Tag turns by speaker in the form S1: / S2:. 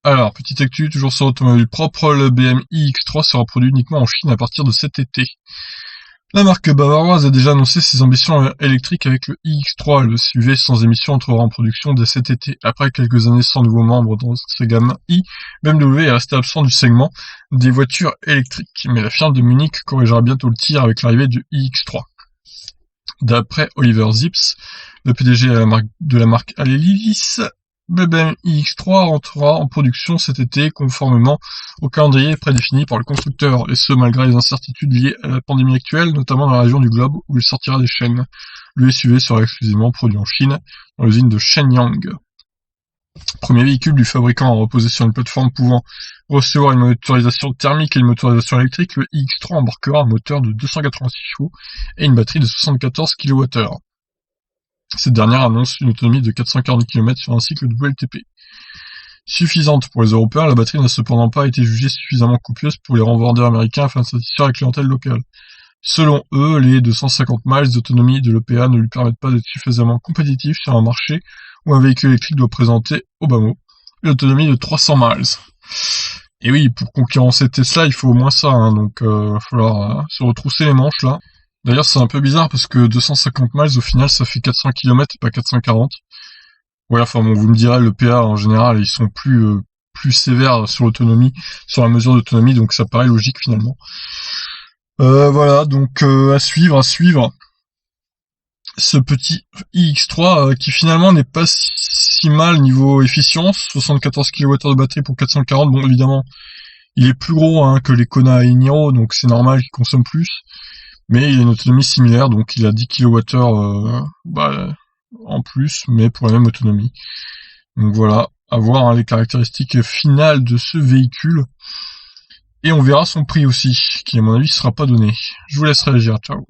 S1: Alors, petite actu, toujours sur automobile propre, le BMW iX3 sera produit uniquement en Chine à partir de cet été. La marque bavaroise a déjà annoncé ses ambitions électriques avec le iX3. Le SUV sans émission entrera en production dès cet été. Après quelques années sans nouveaux membres dans sa gamme i, BMW est resté absent du segment des voitures électriques. Mais la firme de Munich corrigera bientôt le tir avec l'arrivée du iX3. D'après Oliver Zips, le PDG de la marque Alelis, le BMW iX3 entrera en production cet été conformément au calendrier prédéfini par le constructeur, et ce malgré les incertitudes liées à la pandémie actuelle, notamment dans la région du globe où il sortira des chaînes. Le SUV sera exclusivement produit en Chine, dans l'usine de Shenyang. Premier véhicule du fabricant à reposer sur une plateforme pouvant recevoir une motorisation thermique et une motorisation électrique, le iX3 embarquera un moteur de 286 chevaux et une batterie de 74 kWh. Cette dernière annonce une autonomie de 440 km sur un cycle de WLTP. Suffisante pour les Européens, la batterie n'a cependant pas été jugée suffisamment copieuse pour les revendeurs américains afin de satisfaire la clientèle locale. Selon eux, les 250 miles d'autonomie de l'EPA ne lui permettent pas d'être suffisamment compétitif sur un marché où un véhicule électrique doit présenter, au bas mot, une autonomie de 300 miles. Et oui, pour concurrencer Tesla, il faut au moins ça, hein, donc il va falloir se retrousser les manches là. D'ailleurs, c'est un peu bizarre parce que 250 miles, au final, ça fait 400 km et pas 440. Ouais, enfin bon, vous me direz, le PA, en général, ils sont plus sévères sur l'autonomie, sur la mesure d'autonomie, donc ça paraît logique finalement. Voilà, donc à suivre. Ce petit iX3 qui finalement n'est pas si mal niveau efficience, 74 kWh de batterie pour 440, bon évidemment, il est plus gros hein, que les Kona et Niro, donc c'est normal qu'il consomme plus. Mais il a une autonomie similaire, donc il a 10 kWh en plus, mais pour la même autonomie. Donc voilà, à voir hein, les caractéristiques finales de ce véhicule. Et on verra son prix aussi, qui à mon avis ne sera pas donné. Je vous laisse réagir, ciao.